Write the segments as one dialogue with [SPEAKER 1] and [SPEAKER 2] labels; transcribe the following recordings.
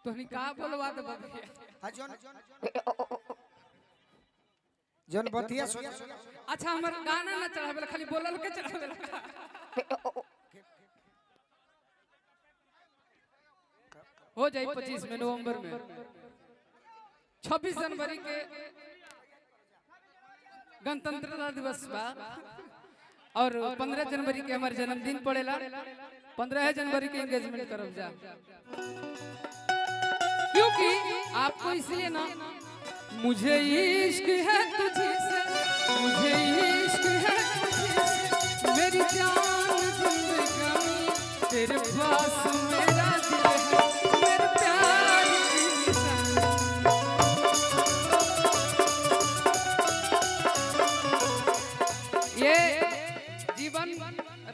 [SPEAKER 1] तो नहीं का बोलवा दे बबिया
[SPEAKER 2] हां जन बतिया सुन।
[SPEAKER 1] अच्छा हमर गाना ना चढ़ावे खाली बोलल के चढ़ावे हो जाए 25 में नवंबर में 26 जनवरी के गणतंत्रता दिवस बा और 15 जनवरी के हमारे जन्मदिन पड़ेला 15 जनवरी के एंगेजमेंट करब जा क्योंकि आपको इसलिए ना मुझे इश्क है तुझसे मुझे इश्क है तुझसे मेरी जान जिंदगानी तेरे पास मेरा दिल है मेरे प्यार की निशानी। ये जीवन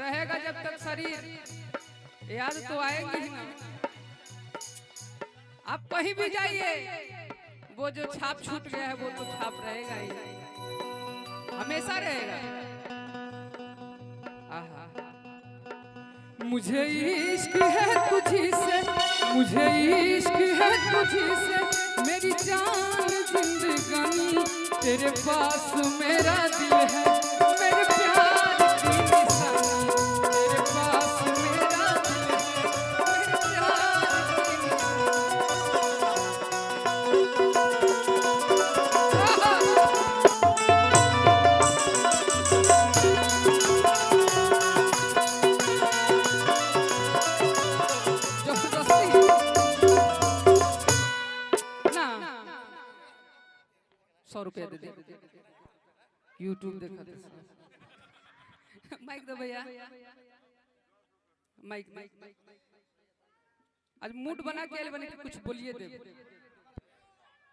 [SPEAKER 1] रहेगा जब तक शरीर याद तो आएगी ही ना। आप कहीं भी जाइए वो जो छाप छूट गया है वो तो छाप रहेगा ही हमेशा रहेगा। मुझे इश्क है तुझसे मुझे इश्क है तुझसे मेरी जान जिंदगानी तेरे पास मेरा दिल है मेरे प्यार की निशानी तेरे पास मेरा दिल है मेरे प्यार की ₹100 दे दे YouTube देखा माइक दो भैया माइक आज मूड बना के आइल बने कुछ बोलिए दे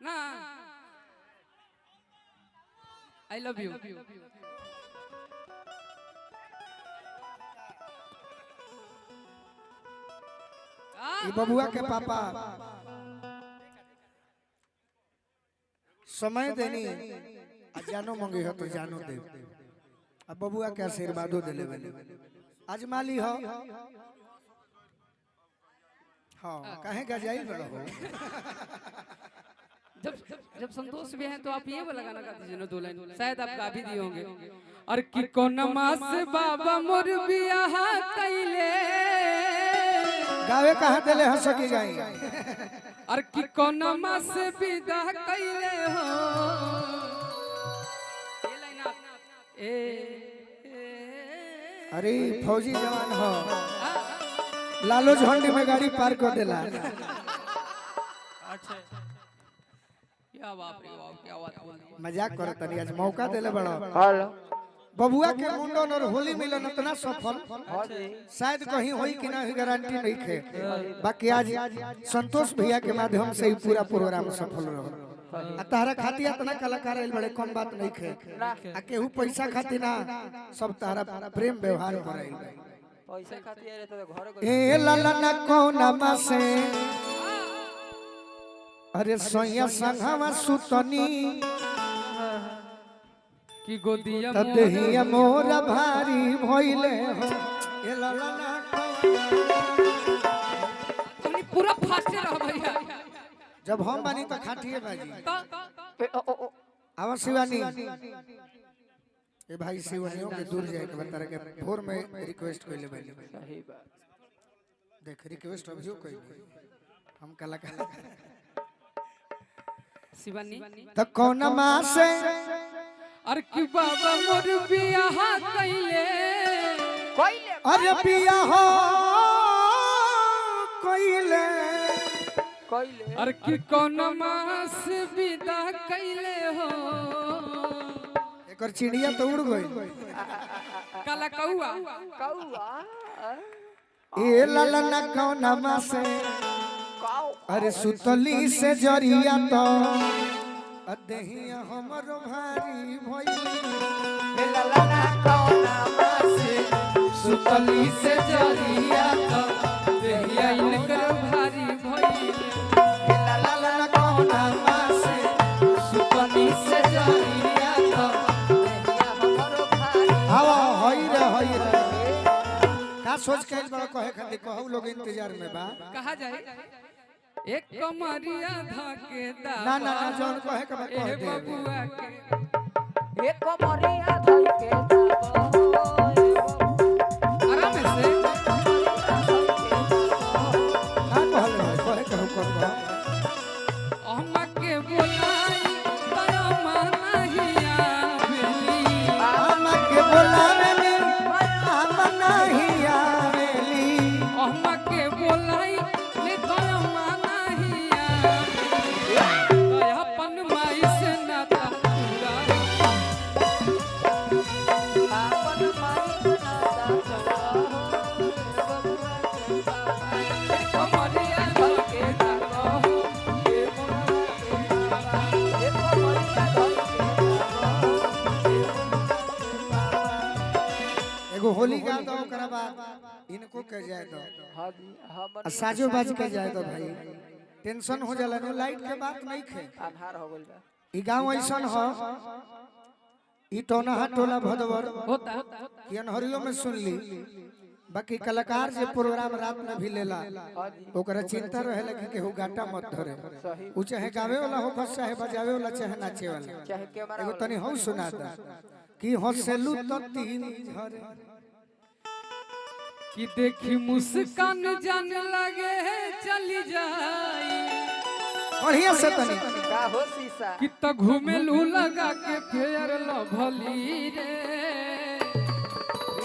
[SPEAKER 1] ना आई लव यू।
[SPEAKER 2] ई बबुआ के पापा समय देनी आज जानो मंगी हो तो जानो दे अब बबुआ के आशीर्वादो देले बने आज माली हो हां काहे का जाई बड़ा हो।
[SPEAKER 1] जब संतोष भी हैं तो आप ये वाला गाना गा दीजिए ना 2 लाइन शायद आप गा भी दिए होंगे। और कि कौन मास बाबा मोर बियाह कइले
[SPEAKER 2] गावे कहां देले हंस की जाई
[SPEAKER 1] और कि कौन मास विदा कइले हो ये लाइन आप
[SPEAKER 2] अरे फौजी जवान हो लालो झंडी में गाड़ी पार कर देला।
[SPEAKER 1] अच्छा क्या बाप रे बाप क्या बात
[SPEAKER 2] मजाक करत तनी आज मौका देले बड़ा हेलो बबुआ के मुंडन और होली मिलन इतना सफल शायद कहीं होई कि ना गारंटी नहीं है बाकी आज संतोष भैया के माध्यम से ही पूरा प्रोग्राम सफल रहो। आ तारा खातिर इतना कलाकार आइल बड़े कम बात नहीं है आ केहू पैसा खातिर ना सब तारा प्रेम व्यवहार पर आइल
[SPEAKER 3] पैसा खातिर आइल तो घर
[SPEAKER 2] ए लाला ना कोना से अरे सोया संघवा सुतनी
[SPEAKER 1] की गोदिया
[SPEAKER 2] तदहिया मोरा भारी भइले हो ए लाला ना
[SPEAKER 1] तुमने पूरा फाटे रह भैया
[SPEAKER 2] जब हम बानी तो खाटिए बाजी
[SPEAKER 1] तो
[SPEAKER 2] आवा शिवानी ए भाई शिवानियों के दूर जाए के बता के भोर में रिक्वेस्ट कइले बानी
[SPEAKER 3] सही बात
[SPEAKER 2] देख रिक्वेस्ट अभियो कइले हम कलाकार
[SPEAKER 1] शिवानी
[SPEAKER 2] त कौन मां से
[SPEAKER 1] और कि बाबा मोर बियाह कइले
[SPEAKER 2] अरे बियाह कइले
[SPEAKER 1] और कि कौन मास विदा कइले हो
[SPEAKER 2] एकर चिड़िया तो उड़ गई
[SPEAKER 1] काला कौआ
[SPEAKER 2] ए लाला ना कौन मां से अरे सुतली से जरिया तो अदहिया हमर भारी भइल
[SPEAKER 3] हे लाला ना कौना मासे
[SPEAKER 1] सुतली से जरिया तो देहिया इनकर भारी भइल
[SPEAKER 3] हे लाला ना कौना मासे
[SPEAKER 1] सुतली से जरिया तो
[SPEAKER 3] देहिया हमरो भारी
[SPEAKER 2] हवा होई रे का सोच के बड़ा कहे खातिर कहू लोग इंतजार में बा
[SPEAKER 1] कहा जाए एक कमरिया धके दा
[SPEAKER 2] ना ना ना जौन कहे के
[SPEAKER 1] ए
[SPEAKER 2] कह दे
[SPEAKER 1] बबुआ के
[SPEAKER 3] एक कमरिया धके जाबो
[SPEAKER 1] आराम से
[SPEAKER 2] का कहले भाई कहे के हुक्म बा
[SPEAKER 1] हमके बोलाई तया मनहिया भेली
[SPEAKER 2] हमके बोलावे नी हम नहीं आवेली
[SPEAKER 1] हमके बोलाई ले तया मनहिया तया अपन माई से नाता पूरा
[SPEAKER 3] आपन माई बना दा
[SPEAKER 1] कमरिया धके जाबो ए बबुआ के
[SPEAKER 3] एक कमरिया धके जाबो
[SPEAKER 2] एगो होली गा दो ओकरा बाद इनको कह जाए दो
[SPEAKER 3] हां जी हमर
[SPEAKER 2] साजो बाज के जाए दो भाई टेंशन हो जाला नो लाइट के बात नहीं खे
[SPEAKER 3] अन्हार हो गइल बा
[SPEAKER 2] ई गांव ऐसन हो ई टोना टोला भदवर
[SPEAKER 1] होता
[SPEAKER 2] कि अनहरियो में सुन ली बाकी कलाकार जे प्रोग्राम रात में भी लेला
[SPEAKER 3] हां जी
[SPEAKER 2] ओकरा चिंता रहेला कि केहू गाटा मत धरे
[SPEAKER 3] सही
[SPEAKER 2] उ चाहे गावे वाला हो बस चाहे बजावे वाला चाहे नाचे वाला
[SPEAKER 3] चाहे कैमरा
[SPEAKER 2] एगो तनी हौ सुनाता कि हंसेलू तो तीन झरे
[SPEAKER 1] कि देखी मुस्कान जान लगे चली जाई
[SPEAKER 2] बढ़िया से तनी
[SPEAKER 3] का हो शीशा
[SPEAKER 1] कि त घूमेलू लगा के फेर लभली रे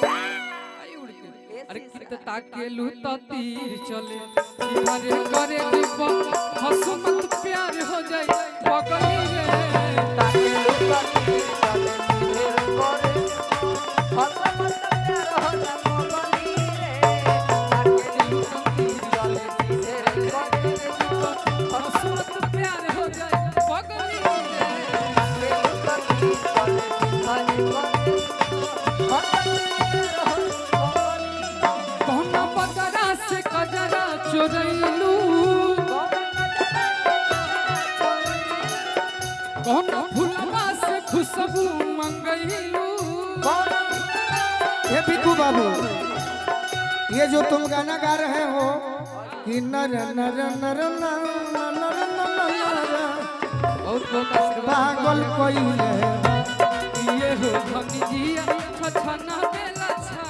[SPEAKER 1] आई उड़ के अरे कि त ताकेलू त तीर चले सीधारे करे दीप हसमत प्यार हो जाए बगली रे
[SPEAKER 3] ताके लुका के चले ढेर करे हसमत प्यार हो जा मोगली रे ताके लुका के चले ढेर करे
[SPEAKER 1] हसमत प्यार हो जाए बगली रे
[SPEAKER 3] ताके लुका के चले ढेर करे
[SPEAKER 1] कौना बदरा से कजरा चोरैलू कौना फुलवा से खुशबू मंगैलू
[SPEAKER 2] ये बिकू बाबू ये जो तुम गाना गा रहे हो कि नर नर नर नर नर नर
[SPEAKER 1] और
[SPEAKER 2] पागल कोइले
[SPEAKER 1] ये हो भंगिया छछना बेला छा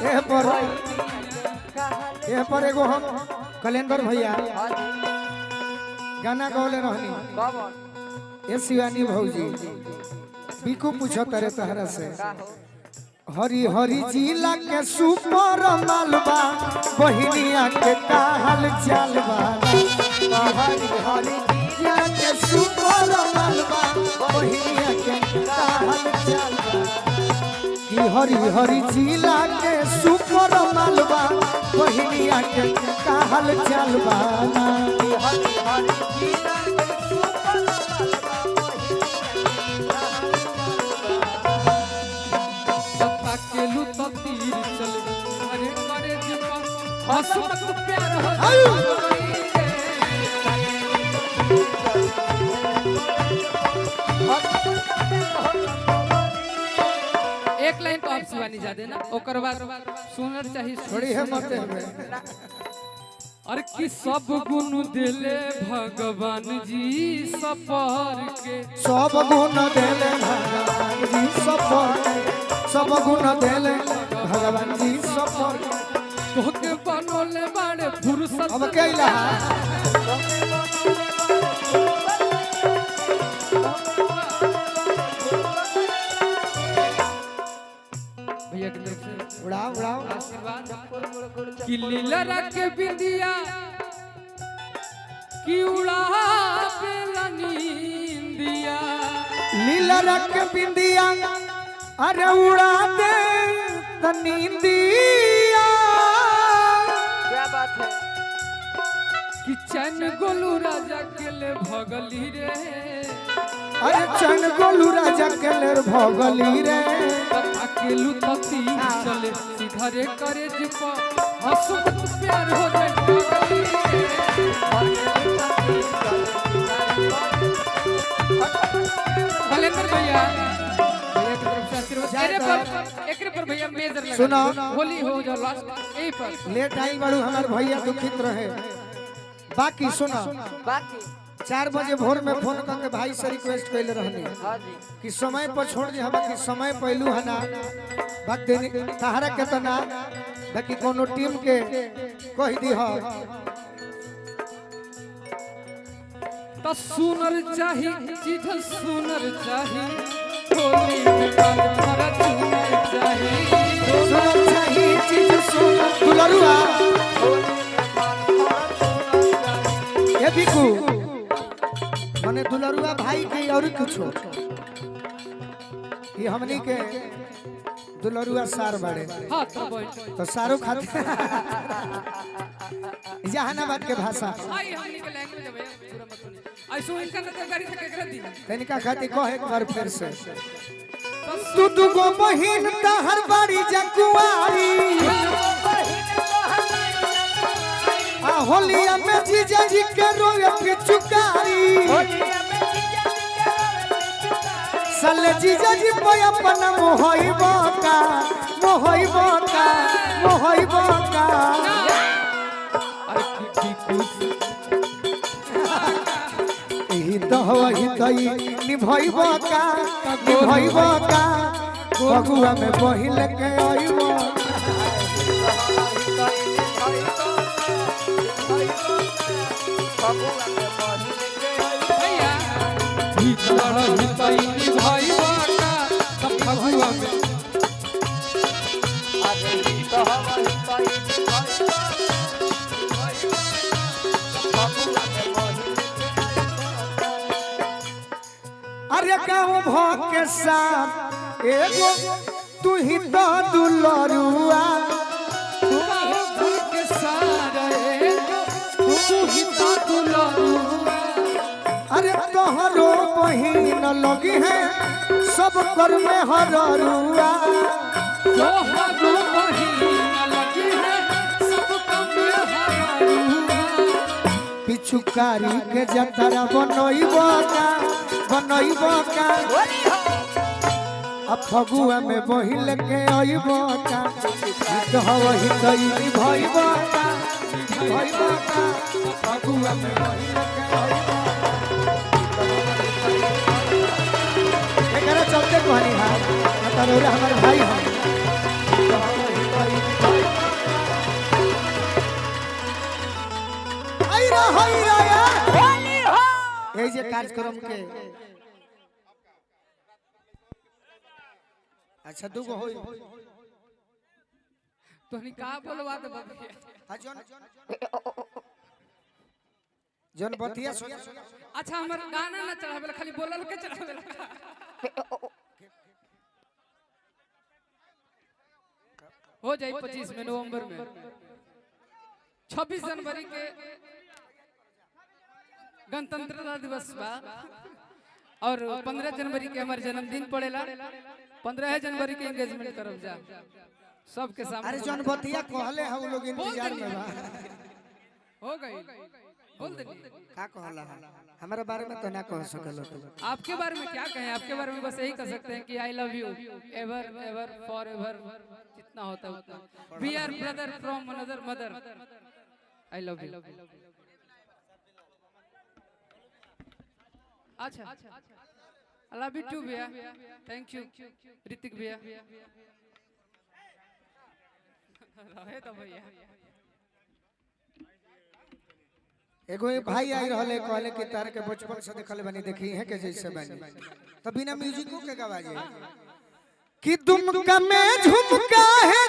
[SPEAKER 2] ए पर एगो हम कैलेंडर भैया गाना गौले रहनी ए शिवानी भौजी बिकू पूछो तारे तहरा से हरी हरी जिला के सुपर मालबा बहिनिया के का हाल चाल बा हरी हरी जिला के सुपर मालबा बहिनिया के का हाल चाल बा कि हरी हरी जिला के सुपर मालबा बहिनिया के का हाल चाल बा
[SPEAKER 3] हरी हरी जीना के सुपर मालवा
[SPEAKER 1] सत्ता के लू तो तीर चले अरे करे जीवा हसमत प्यार हो जाए बगली रे एक लाइन तो आप शिवानी जा देना ओकर बाद सुनर चाहिए
[SPEAKER 2] थोड़ी है मत में
[SPEAKER 1] अरे कि सब गुण दिले भगवान जी सफर के
[SPEAKER 2] सब गुण देले भगवान जी सब गुण देले भगवान जी सब
[SPEAKER 1] तोहके बनोले बाड़े फुर्सत
[SPEAKER 2] अब कैला
[SPEAKER 1] भैया की तरफ से
[SPEAKER 2] उड़ाओ उड़ाओ
[SPEAKER 1] आशीर्वाद कि लीला रख बिंदिया कि उड़ा बेला नींदिया
[SPEAKER 2] लीला रख बिंदिया अरे उड़ा दे तनींदिया
[SPEAKER 3] क्या बात है
[SPEAKER 1] कि चैन गोलू राजा के ले भगली रे
[SPEAKER 2] अरे चन गोलू राजा के लेर भगली रे
[SPEAKER 1] अकेलू तती चले सीधा रे करे जिप हसमत प्यार हो जाए भगली भलेंद्र भैया भैया की तरफ से आशीर्वाद एकरे पर भैया मेजर लगा
[SPEAKER 2] सुनो।
[SPEAKER 1] होली हो जाओ लास्ट यही पर
[SPEAKER 2] लेट आई बड़ू हमार भैया दुखित रहे बाकी सुना
[SPEAKER 3] बाकी
[SPEAKER 2] 4 बजे भोर में फोन करके भाई से रिक्वेस्ट कैले रहनी
[SPEAKER 3] हाँ जी
[SPEAKER 2] कि समय पर छोड़ दे हम कि समय पहलू है ना बात देनी तहरा के तो ना बाकी कोनो टीम के कह दी हो
[SPEAKER 1] तो सुनर चाही चीज सुनर चाही होली में गाल भरा चुनर चाही
[SPEAKER 2] सुनर चाही चीज सुनर दुलरुआ ये बिकू मने दुलरुआ भाई के और कुछ ये हमनी के दुलरुआ सार बड़े
[SPEAKER 1] हां तो
[SPEAKER 2] सारो खाते जहानाबाद के भाषा
[SPEAKER 1] आई हमनी के लैंग्वेज है भैया पूरा मत सुनिए ऐसो इनका नजर गाड़ी से केकरा दी
[SPEAKER 2] तनिका खाती कह एक बार फिर से तू दुगो बहिन तहर बाड़ी जकुआरी आ होलिया में जीजा जी के रोए पिचुकारी साले जीजा जी पे अपना मोहइबो का
[SPEAKER 1] अरे की कुछ
[SPEAKER 2] एही तो होई तई निभइबो का बगुआ में बहिल के आइबो
[SPEAKER 1] भैया भीतर हितई निभाई बाटा सब फगुआ में
[SPEAKER 2] अरे गाँव भाग के साथ एगो तू ही तो दुलरुआ
[SPEAKER 1] के सारा एगो तू ही तो दुलरुआ
[SPEAKER 2] अरे तोहरो बहिन लगी है सब कर में हररुआ
[SPEAKER 1] तोहरो बहिन लगी है सब कम हररुआ
[SPEAKER 2] पिछुकारी के जतरा बनइबो का अब फगुआ में बहिल के आइबो का हित हवहि तई भइबो का फगुआ में बहिल के आइबो एकरा चलते कहनी हां मतलब हमारे भाई हैं आई रा ये जे कार्यक्रम के अच्छा दुगो होई
[SPEAKER 1] तोहनी का बोलवा दे भैया
[SPEAKER 2] जन बतिया सुन
[SPEAKER 1] अच्छा हमर गाना ना चढ़ावे खाली बोलल के चढ़ावे हो जाए 25 में नवंबर में 26 जनवरी के गणतंत्रता दिवस बा और 15 जनवरी के हमारे जन्मदिन पड़ेला 15 जनवरी के एंगेजमेंट करब जा सबके सामने
[SPEAKER 2] अरे जन बतिया कहले हम लोग इंतजार में बा
[SPEAKER 1] हो गई बोल दे
[SPEAKER 2] का कहला हमारे बारे में तो ना कह सकल तू
[SPEAKER 1] आपके बारे में क्या कहें आपके बारे में बस यही कह सकते हैं कि I love you ever ever for ever जितना होता है उतना वी आर ब्रदर फ्रॉम अनदर मदर आई लव यू अच्छा आई लव यू टू भैया थैंक यू ऋतिक भैया रहे तो भैया
[SPEAKER 2] एगो भाई आई रहले कहले कि तार के बचपन से देखले बनी देखी है के जैसे बनी तो बिना म्यूजिको के गवा जाए कि तुम का में झुमका है